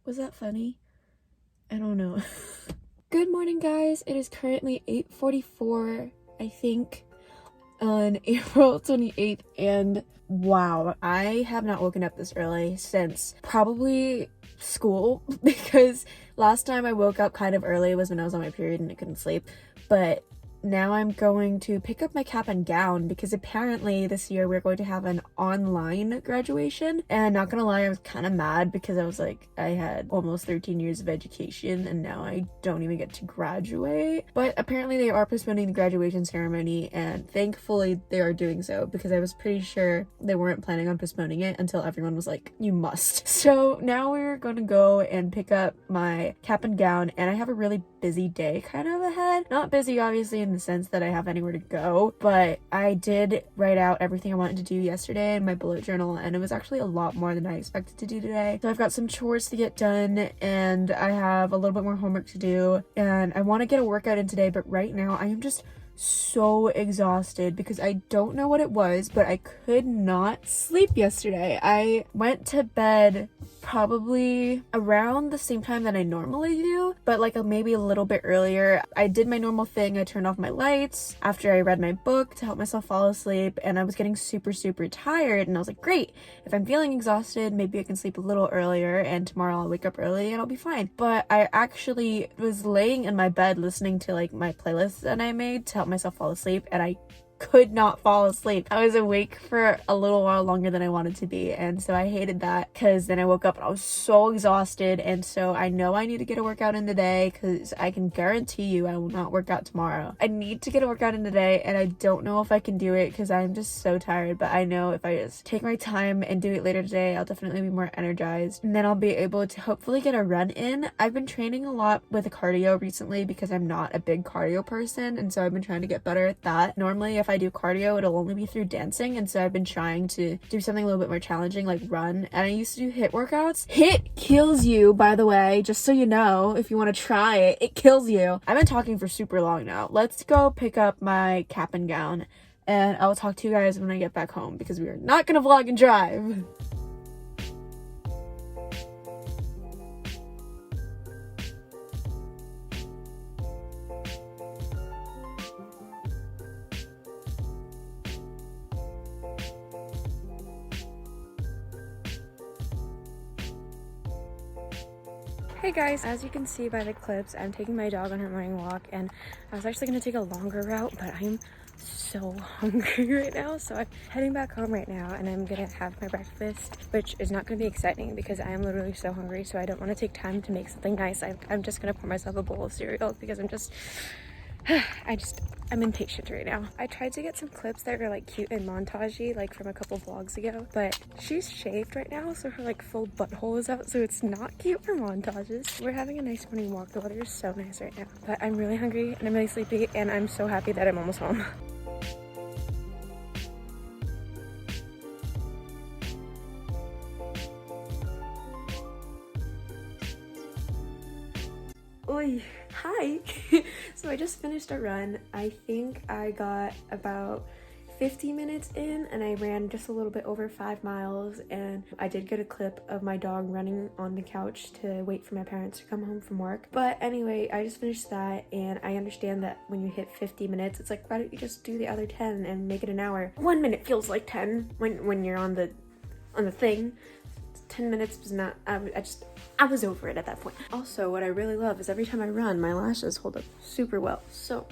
Was that funny? I don't know. Good morning, guys. It is currently 8:44, I think, on April 28th, and wow, I have not woken up this early since probably school because last time I woke up kind of early was when I was on my period and I couldn't sleep. But now I'm going to pick up my cap and gown because apparently this year we're going to have an online graduation. And not gonna lie, I was kind of mad because I was like, I had almost 13 years of education and now I don't even get to graduate. But apparently they are postponing the graduation ceremony, and thankfully they are doing so because I was pretty sure they weren't planning on postponing it until everyone was like, you must. So now we're going to go and pick up my cap and gown, and I have a really busy day kind of ahead. Not busy obviously in the sense that I have anywhere to go, but I did write out everything I wanted to do yesterday in my bullet journal, and it was actually a lot more than I expected to do today. So I've got some chores to get done, and I have a little bit more homework to do, and I want to get a workout in today, but right now I am just so exhausted because I don't know what it was, but I could not sleep yesterday. I went to bed probably around the same time that I normally do, but like maybe a little bit earlier. I did my normal thing. I turned off my lights after I read my book to help myself fall asleep, and I was getting super tired, and I was like, great, if I'm feeling exhausted, maybe I can sleep a little earlier and tomorrow I'll wake up early and I'll be fine. But I actually was laying in my bed listening to like my playlist that I made to help myself fall asleep, and I could not fall asleep. I was awake for a little while longer than I wanted to be, and so I hated that because then I woke up and I was so exhausted. And so I know I need to get a workout in today because I can guarantee you I will not work out tomorrow. I need to get a workout in today, and I don't know if I can do it because I'm just so tired, but I know if I just take my time and do it later today, I'll definitely be more energized, and then I'll be able to hopefully get a run in. I've been training a lot with cardio recently because I'm not a big cardio person, and so I've been trying to get better at that. Normally if I do cardio, it'll only be through dancing, and so I've been trying to do something a little bit more challenging like run. And I used to do HIIT workouts. HIIT kills you, by the way, just so you know. If you want to try it, it kills you. I've been talking for super long now. Let's go pick up my cap and gown, and I'll talk to you guys when I get back home because we are not gonna vlog and drive. Hey guys, as you can see by the clips, I'm taking my dog on her morning walk, and I was actually going to take a longer route, but I'm so hungry right now, so I'm heading back home right now, and I'm gonna have my breakfast, which is not going to be exciting because I am literally so hungry, so I don't want to take time to make something nice. I'm just going to pour myself a bowl of cereal because I'm impatient right now. I tried to get some clips that are like cute and montagey, like from a couple vlogs ago, but she's shaved right now, so her like full butthole is out, so it's not cute for montages. We're having a nice morning walk. The weather is so nice right now, but I'm really hungry and I'm really sleepy, and I'm so happy that I'm almost home. Oi, hi. So I just finished a run. I think I got about 50 minutes in, and I ran just a little bit over 5 miles, and I did get a clip of my dog running on the couch to wait for my parents to come home from work. But anyway, I just finished that, and I understand that when you hit 50 minutes, it's like, why don't you just do the other 10 and make it an hour? 1 minute feels like 10 when you're on the thing. 10 minutes was not, I was over it at that point. Also, what I really love is every time I run, my lashes hold up super well. So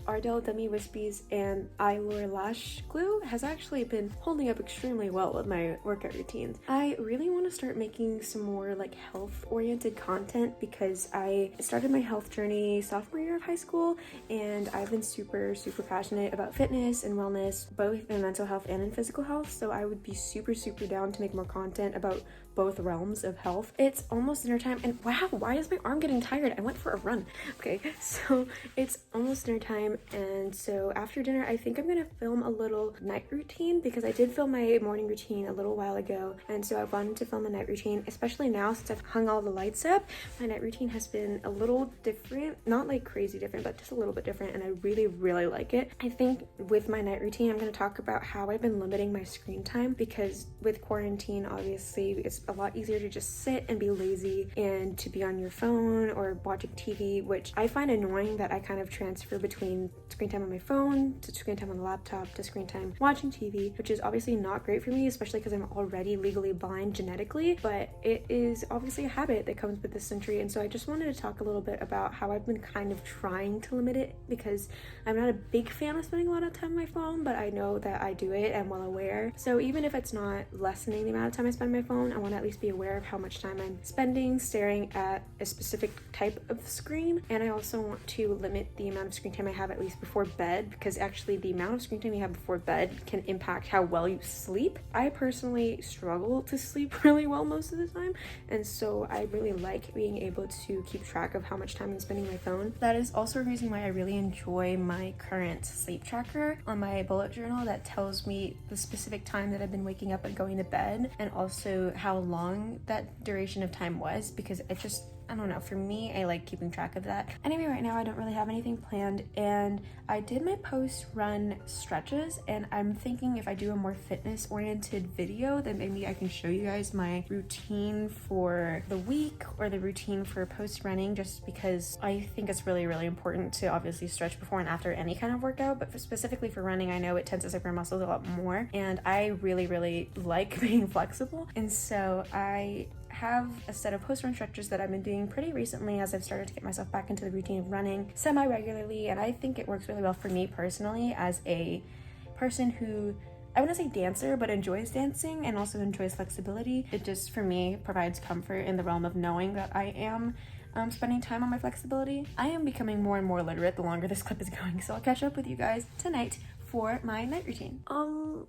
Ardell Dummy Wispies and Eyelure Lash Glue has actually been holding up extremely well with my workout routines. I really want to start making some more like health-oriented content because I started my health journey sophomore year of high school, and I've been super passionate about fitness and wellness, both in mental health and in physical health, so I would be super down to make more content about both realms of health. It's almost dinner time, and wow, why is my arm getting tired? I went for a run. Okay, so it's almost dinner time, and so after dinner I think I'm gonna film a little night routine because I did film my morning routine a little while ago, and so I wanted to film a night routine, especially now since I've hung all the lights up. My night routine has been a little different, not like crazy crazy different, but just a little bit different, and I really, really like it. I think with my night routine, I'm going to talk about how I've been limiting my screen time, because with quarantine, obviously, it's a lot easier to just sit and be lazy and to be on your phone or watching TV, which I find annoying that I kind of transfer between screen time on my phone to screen time on the laptop to screen time watching TV, which is obviously not great for me, especially because I'm already legally blind genetically, but it is obviously a habit that comes with this century. And so I just wanted to talk a little bit about how I've been kind of trying to limit it, because I'm not a big fan of spending a lot of time on my phone, but I know that I do it. I'm well aware. So even if it's not lessening the amount of time I spend on my phone, I want to at least be aware of how much time I'm spending staring at a specific type of screen. And I also want to limit the amount of screen time I have at least before bed, because actually the amount of screen time you have before bed can impact how well you sleep. I personally struggle to sleep really well most of the time, and so I really like being able to keep track of how much time I'm spending on my phone. That is also a reason why I really enjoy my current sleep tracker on my bullet journal that tells me the specific time that I've been waking up and going to bed, and also how long that duration of time was, because it just, I don't know, for me, I like keeping track of that. Anyway, right now I don't really have anything planned, and I did my post-run stretches, and I'm thinking if I do a more fitness-oriented video, then maybe I can show you guys my routine for the week or the routine for post-running, just because I think it's really, really important to obviously stretch before and after any kind of workout, but specifically for running, I know it tenses up your muscles a lot more, and I really, really like being flexible, and so I have a set of post-run stretches that I've been doing pretty recently as I've started to get myself back into the routine of running semi-regularly, and I think it works really well for me personally as a person who, I wouldn't say dancer, but enjoys dancing and also enjoys flexibility. It just, for me, provides comfort in the realm of knowing that I am spending time on my flexibility. I am becoming more and more literate the longer this clip is going, so I'll catch up with you guys tonight for my night routine.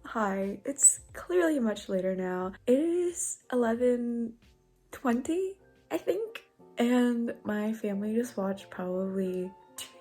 Hi, it's clearly much later now. It is 11:20, I think, and my family just watched probably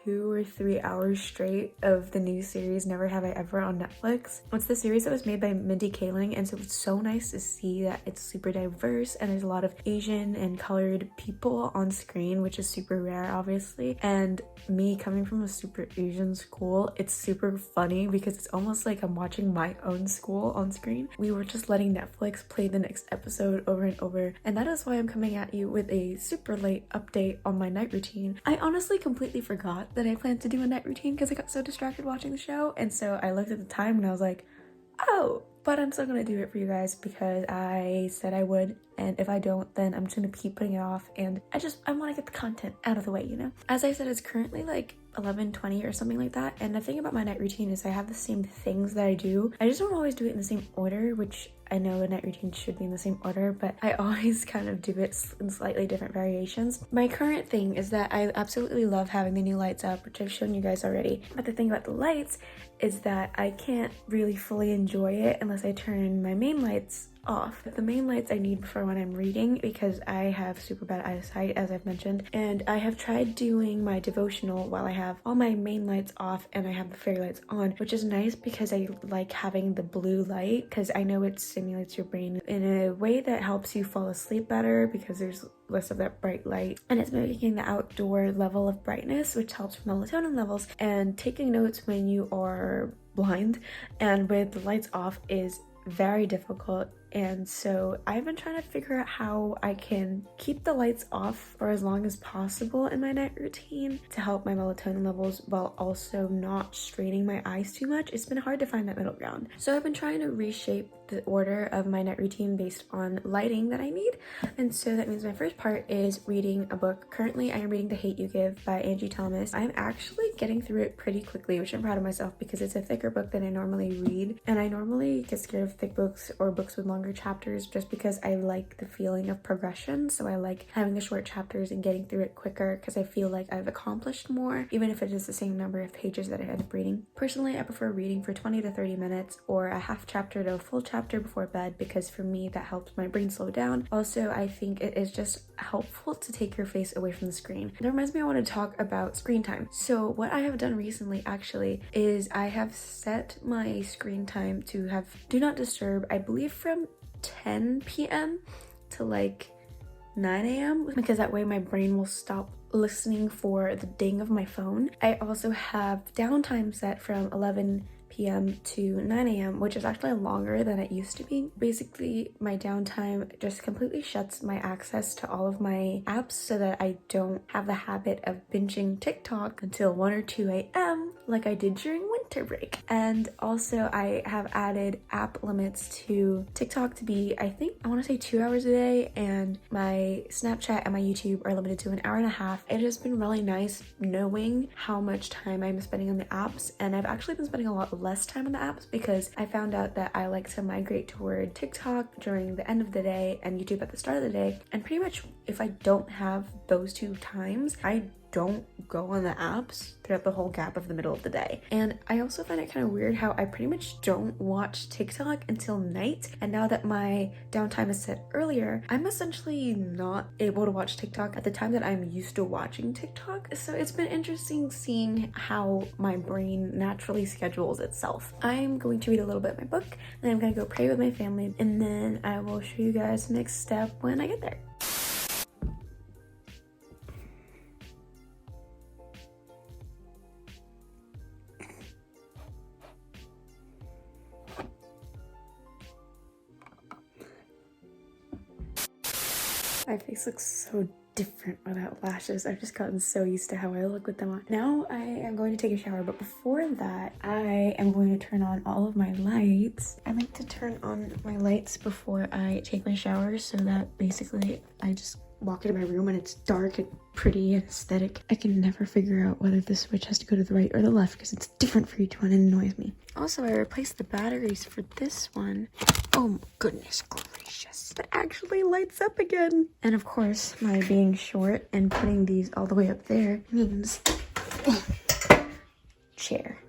2 or 3 hours straight of the new series Never Have I Ever on Netflix. It's the series that was made by Mindy Kaling, and so it's so nice to see that it's super diverse and there's a lot of Asian and colored people on screen, which is super rare, obviously. And me coming from a super Asian school, it's super funny because it's almost like I'm watching my own school on screen. We were just letting Netflix play the next episode over and over, and that is why I'm coming at you with a super late update on my night routine. I honestly completely forgot that I planned to do a night routine because I got so distracted watching the show, and so I looked at the time and I was like, oh, but I'm still gonna do it for you guys because I said I would, and if I don't, then I'm just gonna keep putting it off, and I want to get the content out of the way, you know? As I said, it's currently like 11:20 or something like that, and the thing about my night routine is I have the same things that I do. I just don't always do it in the same order, which I know a night routine should be in the same order, but I always kind of do it in slightly different variations. My current thing is that I absolutely love having the new lights up, which I've shown you guys already, but the thing about the lights is that I can't really fully enjoy it unless I turn my main lights off. The main lights I need for when I'm reading because I have super bad eyesight, as I've mentioned, and I have tried doing my devotional while I have all my main lights off and I have the fairy lights on, which is nice because I like having the blue light because I know it stimulates your brain in a way that helps you fall asleep better because there's less of that bright light, and it's mimicking the outdoor level of brightness, which helps with melatonin levels and taking notes when you are blind and with the lights off is very difficult. And so I've been trying to figure out how I can keep the lights off for as long as possible in my night routine to help my melatonin levels while also not straining my eyes too much. It's been hard to find that middle ground. So I've been trying to reshape the order of my night routine based on lighting that I need. And so that means my first part is reading a book. Currently I am reading The Hate You Give by Angie Thomas. I'm actually getting through it pretty quickly, which I'm proud of myself because it's a thicker book than I normally read. And I normally get scared of thick books or books with longer chapters just because I like the feeling of progression. So I like having the short chapters and getting through it quicker because I feel like I've accomplished more, even if it is the same number of pages that I end up reading. Personally, I prefer reading for 20 to 30 minutes or a half chapter to a full chapter before bed because for me that helps my brain slow down. Also, I think it is just helpful to take your face away from the screen. That reminds me, I want to talk about screen time. So what I have done recently actually is I have set my screen time to have do not disturb, I believe from 10 p.m. to like 9 a.m. because that way my brain will stop listening for the ding of my phone. I also have downtime set from 11 p.m. to 9 a.m., which is actually longer than it used to be. Basically, my downtime just completely shuts my access to all of my apps so that I don't have the habit of binging TikTok until 1 or 2 a.m. like I did during winter break. And also I have added app limits to TikTok to be, I want to say 2 hours a day, and my Snapchat and my YouTube are limited to an hour and a half. It has been really nice knowing how much time I'm spending on the apps, and I've actually been spending a lot less time on the apps because I found out that I like to migrate toward TikTok during the end of the day and YouTube at the start of the day. And pretty much if I don't have those two times, I don't go on the apps throughout the whole gap of the middle of the day. And I also find it kind of weird how I pretty much don't watch TikTok until night, and now that my downtime is set earlier, I'm essentially not able to watch TikTok at the time that I'm used to watching TikTok. So it's been interesting seeing how my brain naturally schedules itself. I'm going to read a little bit of my book, then I'm gonna go pray with my family, and then I will show you guys the next step when I get there. My face looks so different without lashes. I've just gotten so used to how I look with them on. Now I am going to take a shower, but before that, I am going to turn on all of my lights. I like to turn on my lights before I take my shower so that basically I just walk into my room and it's dark and pretty and aesthetic. I can never figure out whether the switch has to go to the right or the left because it's different for each one and annoys me. Also, I replaced the batteries for this one. Oh goodness gracious. It actually lights up again. And of course, my being short and putting these all the way up there means chair.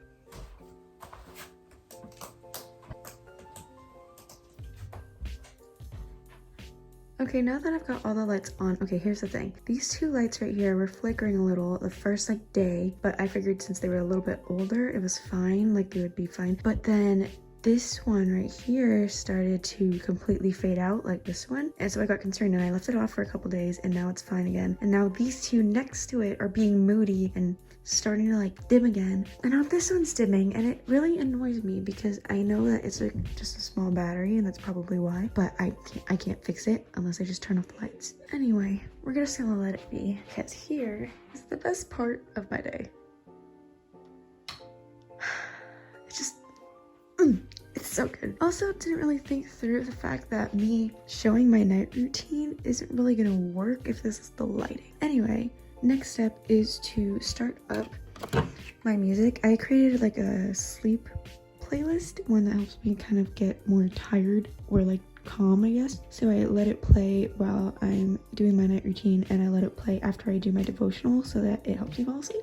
Okay, now that I've got all the lights on, okay, here's the thing. These two lights right here were flickering a little the first day, but I figured since they were a little bit older, it was fine, like they would be fine. But then this one right here started to completely fade out like this one. And so I got concerned and I left it off for a couple days and now it's fine again. And now these two next to it are being moody and starting to like dim again. And now this one's dimming and it really annoys me because I know that it's just a small battery and that's probably why, but I can't fix it unless I just turn off the lights. Anyway, we're just gonna let it be because here is the best part of my day. It's just, it's so good. Also, didn't really think through the fact that me showing my night routine isn't really gonna work if this is the lighting. Anyway, next step is to start up my music. I created like a sleep playlist, one that helps me kind of get more tired or like calm, I guess. So I let it play while I'm doing my night routine and I let it play after I do my devotional so that it helps me fall asleep.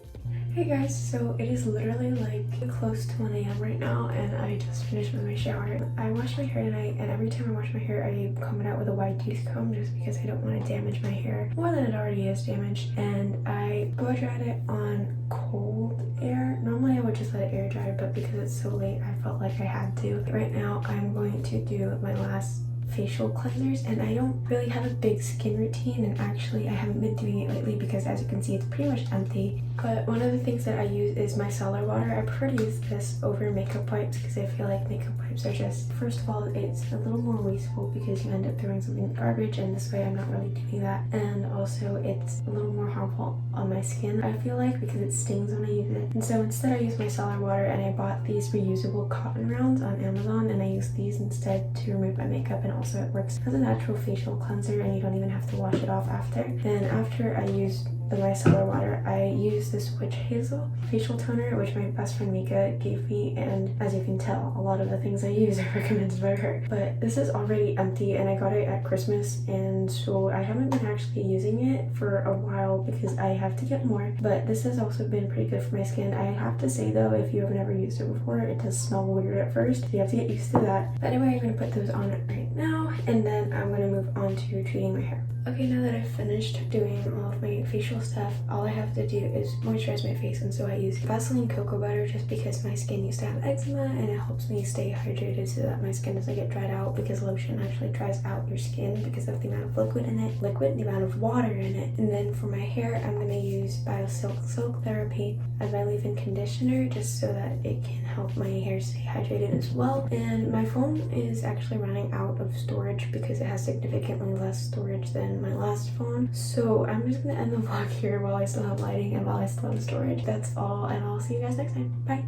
Hey guys, so it is literally like close to 1 a.m. right now and I just finished with my shower. I wash my hair tonight and every time I wash my hair I comb it out with a wide tooth comb just because I don't want to damage my hair more than it already is damaged. And I blow dried it on cold air. Normally I would just let it air dry, but because it's so late I felt like I had to. Right now I'm going to do my last facial cleansers and I don't really have a big skin routine, and actually I haven't been doing it lately because as you can see it's pretty much empty. But one of the things that I use is micellar water. I prefer to use this over makeup wipes because I feel like makeup wipes are just, first of all, it's a little more wasteful because you end up throwing something in the garbage, and this way I'm not really doing that. And also it's a little more harmful on my skin, I feel like, because it stings when I use it. And so instead I use micellar water, and I bought these reusable cotton rounds on Amazon and I use these instead to remove my makeup, and also it works as a natural facial cleanser and you don't even have to wash it off after. Then after I use the micellar water, I use this witch hazel facial toner, which my best friend Mika gave me, and as you can tell, a lot of the things I use are recommended by her. But this is already empty and I got it at Christmas, and so I haven't been actually using it for a while because I have to get more. But this has also been pretty good for my skin. I have to say though, if you have never used it before, it does smell weird at first. You have to get used to that. But anyway, I'm gonna put those on right now and then I'm gonna move on to treating my hair. Okay, now that I've finished doing all of my facial stuff, all I have to do is moisturize my face, and so I use Vaseline cocoa butter just because my skin used to have eczema and it helps me stay hydrated so that my skin doesn't get dried out, because lotion actually dries out your skin because of the amount of liquid in it, the amount of water in it. And then for my hair, I'm going to use Silk Therapy as my leave-in conditioner just so that it can help my hair stay hydrated as well. And my phone is actually running out of storage because it has significantly less storage than my last phone. So I'm just gonna end the vlog here while I still have lighting and while I still have storage. That's all, and I'll see you guys next time. Bye!